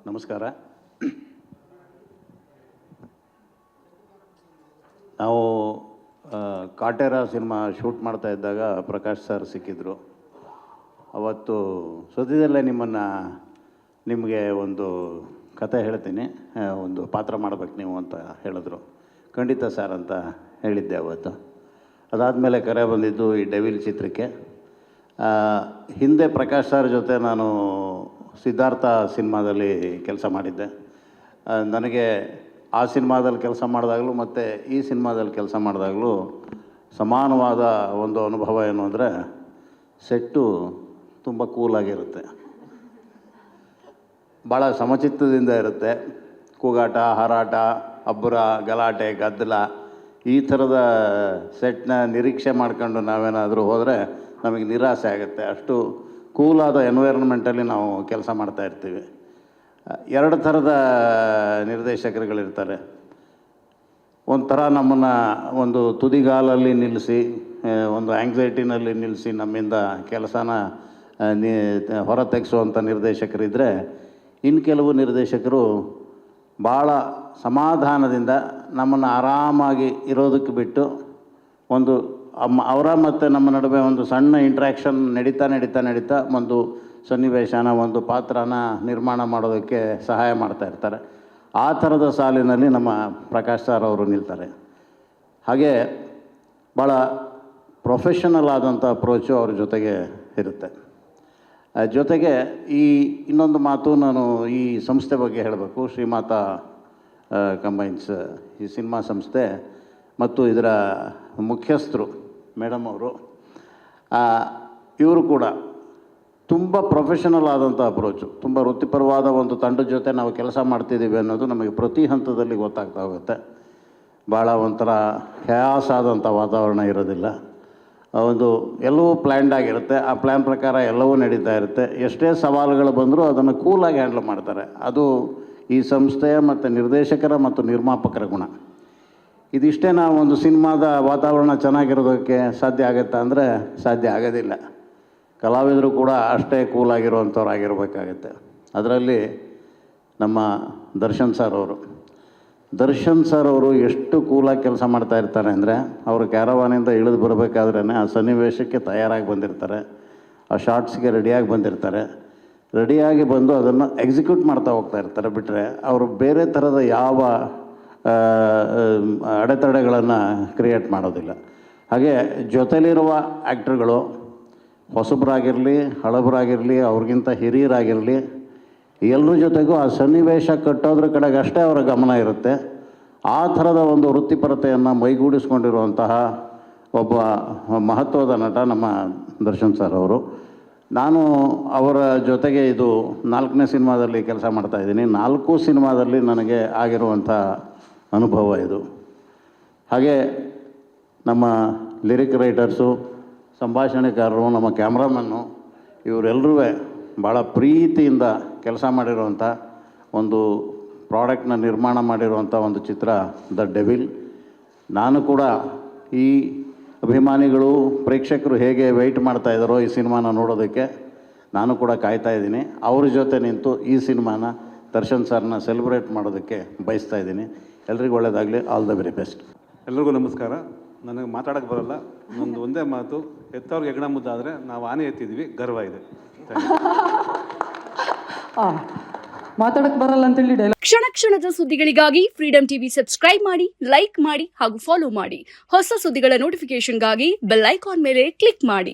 ನಮಸ್ಕಾರ. ನಾವು Kaatera cinema shoot ಮಾಡ್ತಾ ಇದ್ದಾಗ ಪ್ರಕಾಶ್ ಸರ್ ಸಿಕ್ಕಿದ್ರು. ಅವತ್ತು ಸದ್ಯದಲ್ಲೇ ನಿಮಗೆ ಒಂದು ಕತೆ ಹೇಳ್ತೀನಿ, ಒಂದು ಪಾತ್ರ ಮಾಡಬೇಕು ನೀವು ಅಂತ ಹೇಳಿದ್ರು. ಖಂಡಿತ ಸರ್ ಅಂತ ಹೇಳಿದ್ದೆ ಅವತ್ತು. ಅದಾದಮೇಲೆ ಕರೆ ಬಂದಿದ್ದು ಈ ಡೆವಿಲ್ ಚಿತ್ರಕ್ಕೆ. ಹಿಂದೆ ಪ್ರಕಾಶ್ ಸರ್ ಜೊತೆ ನಾನು ಸಿದ್ಧಾರ್ಥ ಸಿನಿಮಾದಲ್ಲಿ ಕೆಲಸ ಮಾಡಿದ್ದೆ. ನನಗೆ ಆ ಸಿನಿಮಾದಲ್ಲಿ ಕೆಲಸ ಮಾಡಿದಾಗಲೂ ಮತ್ತು ಈ ಸಿನಿಮಾದಲ್ಲಿ ಕೆಲಸ ಮಾಡಿದಾಗಲೂ ಸಮಾನವಾದ ಒಂದು ಅನುಭವ ಏನು ಅಂದರೆ, ಸೆಟ್ಟು ತುಂಬ ಕೂಲಾಗಿರುತ್ತೆ, ಭಾಳ ಸಮಚಿತ್ತದಿಂದ ಇರುತ್ತೆ. ಕೂಗಾಟ, ಹಾರಾಟ, ಅಬ್ಬರ, ಗಲಾಟೆ, ಗದ್ದಲ ಈ ಥರದ ಸೆಟ್ನ ನಿರೀಕ್ಷೆ ಮಾಡ್ಕೊಂಡು ನಾವೇನಾದರೂ ಹೋದರೆ ನಮಗೆ ನಿರಾಸೆ ಆಗುತ್ತೆ. ಅಷ್ಟು ಕೂಲಾದ ಎನ್ವೈರ್ನ್ಮೆಂಟಲ್ಲಿ ನಾವು ಕೆಲಸ ಮಾಡ್ತಾಯಿರ್ತೀವಿ. ಎರಡು ಥರದ ನಿರ್ದೇಶಕರುಗಳಿರ್ತಾರೆ. ಒಂಥರ ನಮ್ಮನ್ನು ಒಂದು ತುದಿಗಾಲಲ್ಲಿ ನಿಲ್ಲಿಸಿ, ಒಂದು ಆ್ಯಂಗ್ಸೈಟಿನಲ್ಲಿ ನಿಲ್ಲಿಸಿ ನಮ್ಮಿಂದ ಕೆಲಸನ ಹೊರ ತೆಗೆಸುವಂಥ ನಿರ್ದೇಶಕರಿದ್ದರೆ, ಇನ್ನು ಕೆಲವು ನಿರ್ದೇಶಕರು ಭಾಳ ಸಮಾಧಾನದಿಂದ ನಮ್ಮನ್ನು ಆರಾಮಾಗಿ ಇರೋದಕ್ಕೆ ಬಿಟ್ಟು ಒಂದು ಅವರ ಮತ್ತು ನಮ್ಮ ನಡುವೆ ಒಂದು ಸಣ್ಣ ಇಂಟ್ರ್ಯಾಕ್ಷನ್ ನಡೀತಾ ಒಂದು ಸನ್ನಿವೇಶನ, ಒಂದು ಪಾತ್ರನ ನಿರ್ಮಾಣ ಮಾಡೋದಕ್ಕೆ ಸಹಾಯ ಮಾಡ್ತಾಯಿರ್ತಾರೆ. ಆ ಥರದ ಸಾಲಿನಲ್ಲಿ ನಮ್ಮ ಪ್ರಕಾಶ್ ಸರ್ ಅವರು ನಿಲ್ತಾರೆ. ಹಾಗೆ ಭಾಳ ಪ್ರೊಫೆಷನಲ್ ಆದಂಥ ಅಪ್ರೋಚು ಅವ್ರ ಜೊತೆಗೆ ಇರುತ್ತೆ. ಜೊತೆಗೆ ಇನ್ನೊಂದು ಮಾತು, ನಾನು ಈ ಸಂಸ್ಥೆ ಬಗ್ಗೆ ಹೇಳಬೇಕು. ಶ್ರೀಮಾತಾ ಕಂಬೈನ್ಸ್ ಈ ಸಿನಿಮಾ ಸಂಸ್ಥೆ ಮತ್ತು ಇದರ ಮುಖ್ಯಸ್ಥರು ಮೇಡಮ್ ಅವರು, ಇವರು ಕೂಡ ತುಂಬ ಪ್ರೊಫೆಷನಲ್ ಆದಂಥ ಅಪ್ರೋಚು, ತುಂಬ ವೃತ್ತಿಪರವಾದ ಒಂದು ತಂಡದ ಜೊತೆ ನಾವು ಕೆಲಸ ಮಾಡ್ತಿದ್ದೀವಿ ಅನ್ನೋದು ನಮಗೆ ಪ್ರತಿ ಹಂತದಲ್ಲಿ ಗೊತ್ತಾಗ್ತಾ ಹೋಗುತ್ತೆ. ಭಾಳ ಒಂಥರ ಹ್ಯಾಸ್ ಆದಂಥ ವಾತಾವರಣ ಇರೋದಿಲ್ಲ. ಒಂದು ಎಲ್ಲವೂ ಪ್ಲ್ಯಾನ್ಡ್ ಆಗಿರುತ್ತೆ. ಆ ಪ್ಲ್ಯಾನ್ ಪ್ರಕಾರ ಎಲ್ಲವೂ ನಡೀತಾ ಇರುತ್ತೆ. ಎಷ್ಟೇ ಸವಾಲುಗಳು ಬಂದರೂ ಅದನ್ನು ಕೂಲಾಗಿ ಹ್ಯಾಂಡಲ್ ಮಾಡ್ತಾರೆ. ಅದು ಈ ಸಂಸ್ಥೆಯ ಮತ್ತು ನಿರ್ದೇಶಕರ ಮತ್ತು ನಿರ್ಮಾಪಕರ ಗುಣ. ಇದಿಷ್ಟೇ ನಾವು ಒಂದು ಸಿನಿಮಾದ ವಾತಾವರಣ ಚೆನ್ನಾಗಿರೋದಕ್ಕೆ ಸಾಧ್ಯ ಆಗುತ್ತಾ ಅಂದರೆ ಸಾಧ್ಯ ಆಗೋದಿಲ್ಲ. ಕಲಾವಿದರು ಕೂಡ ಅಷ್ಟೇ ಕೂಲಾಗಿರುವಂಥವ್ರು ಆಗಿರಬೇಕಾಗತ್ತೆ. ಅದರಲ್ಲಿ ನಮ್ಮ ದರ್ಶನ್ ಸರ್ ಅವರು ಎಷ್ಟು ಕೂಲಾಗಿ ಕೆಲಸ ಮಾಡ್ತಾ ಇರ್ತಾರೆ ಅಂದರೆ, ಅವರು ಕ್ಯಾರವಾನಿಂದ ಇಳಿದು ಬರಬೇಕಾದ್ರೇ ಆ ಸನ್ನಿವೇಶಕ್ಕೆ ತಯಾರಾಗಿ ಬಂದಿರ್ತಾರೆ, ಆ ಶಾರ್ಟ್ಸ್ಗೆ ರೆಡಿಯಾಗಿ ಬಂದಿರ್ತಾರೆ. ರೆಡಿಯಾಗಿ ಬಂದು ಅದನ್ನು ಎಕ್ಸಿಕ್ಯೂಟ್ ಮಾಡ್ತಾ ಹೋಗ್ತಾ ಇರ್ತಾರೆ. ಬಿಟ್ಟರೆ ಅವರು ಬೇರೆ ಥರದ ಯಾವ ಅಡೆತಡೆಗಳನ್ನು ಕ್ರಿಯೇಟ್ ಮಾಡೋದಿಲ್ಲ. ಹಾಗೆ ಜೊತೆಲಿರುವ ಆ್ಯಕ್ಟ್ರುಗಳು ಹೊಸಬರಾಗಿರಲಿ, ಹಳಬರಾಗಿರಲಿ, ಅವ್ರಿಗಿಂತ ಹಿರಿಯರಾಗಿರಲಿ, ಎಲ್ಲರ ಜೊತೆಗೂ ಆ ಸನ್ನಿವೇಶ ಕಟ್ಟೋದ್ರ ಕಡೆಗೆ ಅಷ್ಟೇ ಅವರ ಗಮನ ಇರುತ್ತೆ. ಆ ಥರದ ಒಂದು ವೃತ್ತಿಪರತೆಯನ್ನು ಮೈಗೂಡಿಸ್ಕೊಂಡಿರುವಂತಹ ಒಬ್ಬ ಮಹತ್ವದ ನಟ ನಮ್ಮ ದರ್ಶನ್ ಸರ್ ಅವರು. ನಾನು ಅವರ ಜೊತೆಗೆ ಇದು 4ನೇ ಸಿನಿಮಾದಲ್ಲಿ ಕೆಲಸ ಮಾಡ್ತಾಯಿದ್ದೀನಿ. 4 ಸಿನಿಮಾದಲ್ಲಿ ನನಗೆ ಆಗಿರುವಂಥ ಅನುಭವ ಇದು. ಹಾಗೆ ನಮ್ಮ ಲಿರಿಕ್ ರೈಟರ್ಸು, ಸಂಭಾಷಣೆಕಾರರು, ನಮ್ಮ ಕ್ಯಾಮ್ರಾಮನ್ನು, ಇವರೆಲ್ಲರೂ ಭಾಳ ಪ್ರೀತಿಯಿಂದ ಕೆಲಸ ಮಾಡಿರುವಂಥ ಒಂದು ಪ್ರಾಡಕ್ಟ್ನ ನಿರ್ಮಾಣ ಮಾಡಿರುವಂಥ ಒಂದು ಚಿತ್ರ ದ ಡೆವಿಲ್. ನಾನು ಕೂಡ ಈ ಅಭಿಮಾನಿಗಳು, ಪ್ರೇಕ್ಷಕರು ಹೇಗೆ ವೆಯ್ಟ್ ಮಾಡ್ತಾಯಿದ್ದಾರೋ ಈ ಸಿನಿಮಾನ ನೋಡೋದಕ್ಕೆ ನಾನು ಕೂಡ ಕಾಯ್ತಾ ಇದ್ದೀನಿ. ಅವ್ರ ಜೊತೆ ನಿಂತು ಈ ಸಿನಿಮಾನ ದರ್ಶನ್ ಸರ್ನ ಸೆಲೆಬ್ರೇಟ್ ಮಾಡೋದಕ್ಕೆ ಬಯಸ್ತಾ ಇದ್ದೀನಿ. ಎಲ್ರಿಗೂ ಒಳ್ಳೆಯದಾಗಲಿ. All the very best. ಎಲ್ರಿಗೂ ನಮಸ್ಕಾರ. ನನಗೆ ಮಾತಾಡೋಕ್ಕೆ ಬರೋಲ್ಲ. ಒಂದೇ ಮಾತು, ಎತ್ತವ್ರಿಗೆ ಹೆಗ್ಣ ಮುದ್ದಾದರೆ ನಾವು ಆನೆ ಎತ್ತಿದ್ವಿ, ಗರ್ವ ಇದೆ. ಮಾತಾಡಕ್ಕೆ ಬರಲ್ಲ ಅಂತೇಳಿ ಡೈಲಾಗ್. ಕ್ಷಣ ಕ್ಷಣದ ಸುದ್ದಿಗಳಿಗಾಗಿ ಫ್ರೀಡಂ ಟಿವಿ ಸಬ್ಸ್ಕ್ರೈಬ್ ಮಾಡಿ, ಲೈಕ್ ಮಾಡಿ ಹಾಗೂ ಫಾಲೋ ಮಾಡಿ. ಹೊಸ ಸುದ್ದಿಗಳ ನೋಟಿಫಿಕೇಶನ್ಗಾಗಿ ಬೆಲ್ ಐಕಾನ್ ಮೇಲೆ ಕ್ಲಿಕ್ ಮಾಡಿ.